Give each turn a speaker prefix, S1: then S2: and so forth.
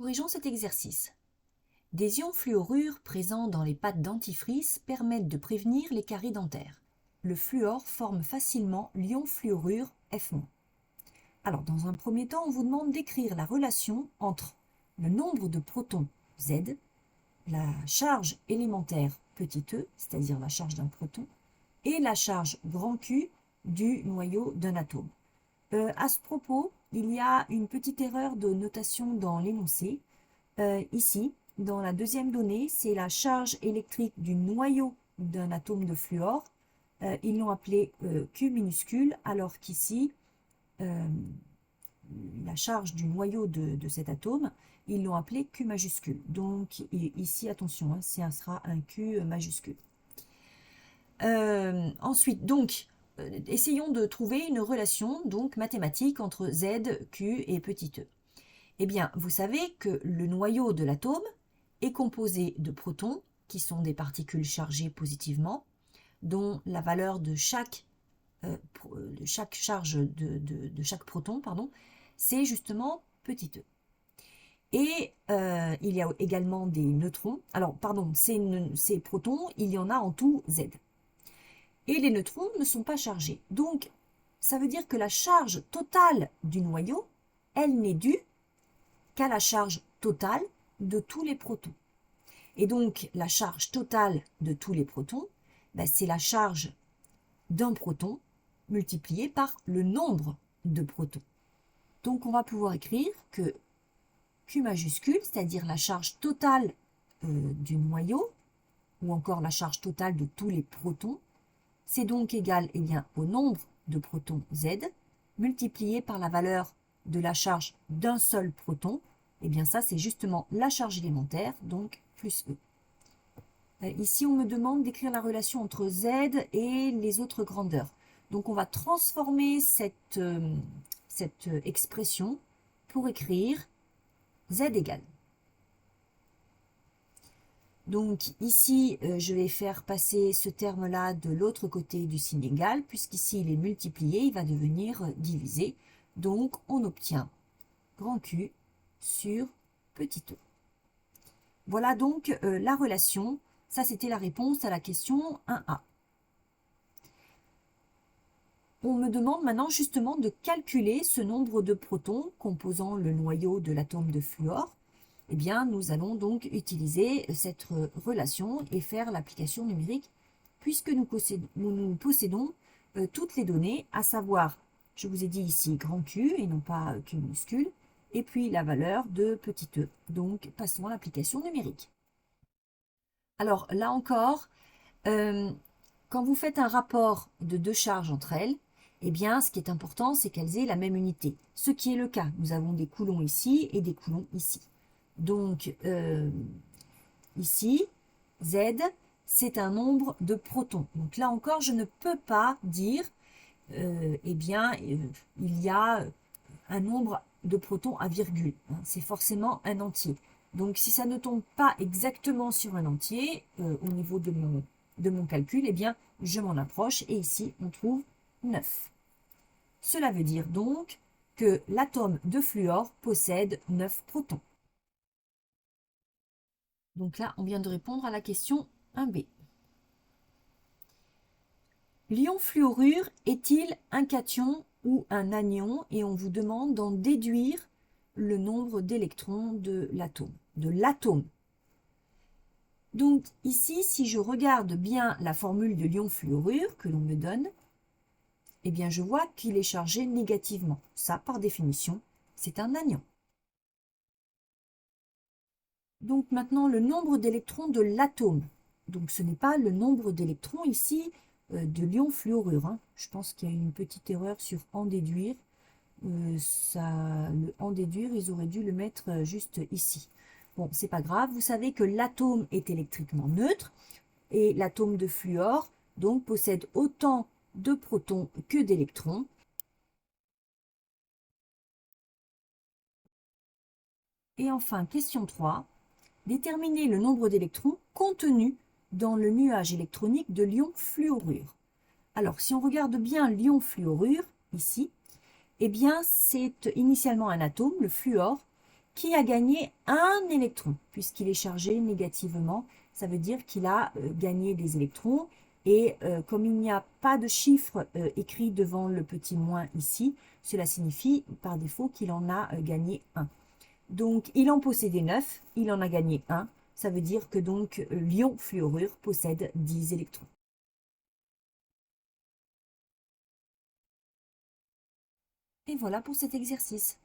S1: Corrigeons cet exercice. Des ions fluorures présents dans les pâtes dentifrice permettent de prévenir les caries dentaires. Le fluor forme facilement l'ion fluorure F-. Alors, dans un premier temps, on vous demande d'écrire la relation entre le nombre de protons Z, la charge élémentaire petit e, c'est-à-dire la charge d'un proton, et la charge grand Q du noyau d'un atome. À ce propos, il y a une petite erreur de notation dans l'énoncé. Ici, dans la deuxième donnée, c'est la charge électrique du noyau d'un atome de fluor. Ils l'ont appelé Q minuscule, alors qu'ici, la charge du noyau de cet atome, ils l'ont appelé Q majuscule. Donc ici, attention, ça sera un Q majuscule. Ensuite, donc, essayons de trouver une relation donc mathématique entre Z, Q et petit e. Eh bien, vous savez que le noyau de l'atome est composé de protons, qui sont des particules chargées positivement, dont la valeur de chaque charge de chaque proton, c'est justement petit e. Et il y a également des neutrons. Alors, ces protons, il y en a en tout Z. Et les neutrons ne sont pas chargés. Donc, ça veut dire que la charge totale du noyau, elle n'est due qu'à la charge totale de tous les protons. Et donc, la charge totale de tous les protons, c'est la charge d'un proton multipliée par le nombre de protons. Donc, on va pouvoir écrire que Q majuscule, c'est-à-dire la charge totale du noyau, ou encore la charge totale de tous les protons, c'est donc égal au nombre de protons Z multiplié par la valeur de la charge d'un seul proton. Et bien ça, c'est justement la charge élémentaire, donc plus E. Ici, on me demande d'écrire la relation entre Z et les autres grandeurs. Donc on va transformer cette expression pour écrire Z égale. Donc ici, je vais faire passer ce terme-là de l'autre côté du signe égal, puisqu'ici il est multiplié, il va devenir divisé. Donc on obtient grand Q sur petit e. Voilà donc la relation. Ça, c'était la réponse à la question 1A. On me demande maintenant justement de calculer ce nombre de protons composant le noyau de l'atome de fluor. Eh bien, nous allons donc utiliser cette relation et faire l'application numérique puisque nous possédons toutes les données, à savoir, je vous ai dit ici grand Q et non pas Q minuscule, et puis la valeur de petit e. Donc, passons à l'application numérique. Alors, là encore, quand vous faites un rapport de deux charges entre elles, eh bien, ce qui est important, c'est qu'elles aient la même unité. Ce qui est le cas. Nous avons des coulombs ici et des coulombs ici. Donc, ici, Z, c'est un nombre de protons. Donc là encore, je ne peux pas dire, il y a un nombre de protons à virgule. C'est forcément un entier. Donc, si ça ne tombe pas exactement sur un entier, au niveau de mon calcul, eh bien, je m'en approche. Et ici, on trouve 9. Cela veut dire donc que l'atome de fluor possède 9 protons. Donc là, on vient de répondre à la question 1B. L'ion fluorure est-il un cation ou un anion? Et on vous demande d'en déduire le nombre d'électrons de l'atome. Donc ici, si je regarde bien la formule de l'ion fluorure que l'on me donne, eh bien je vois qu'il est chargé négativement. Ça, par définition, c'est un anion. Donc maintenant, le nombre d'électrons de l'atome. Donc ce n'est pas le nombre d'électrons ici de l'ion fluorure. Je pense qu'il y a une petite erreur sur en déduire. Le en déduire, ils auraient dû le mettre juste ici. Bon, c'est pas grave. Vous savez que l'atome est électriquement neutre et l'atome de fluor donc possède autant de protons que d'électrons. Et enfin, question 3. Déterminer le nombre d'électrons contenus dans le nuage électronique de l'ion fluorure. Alors, si on regarde bien l'ion fluorure, ici, eh bien, c'est initialement un atome, le fluor, qui a gagné un électron, puisqu'il est chargé négativement. Ça veut dire qu'il a gagné des électrons. Et comme il n'y a pas de chiffre écrit devant le petit moins ici, cela signifie par défaut qu'il en a gagné un. Donc, il en possédait 9, il en a gagné un. Ça veut dire que donc l'ion fluorure possède 10 électrons. Et voilà pour cet exercice.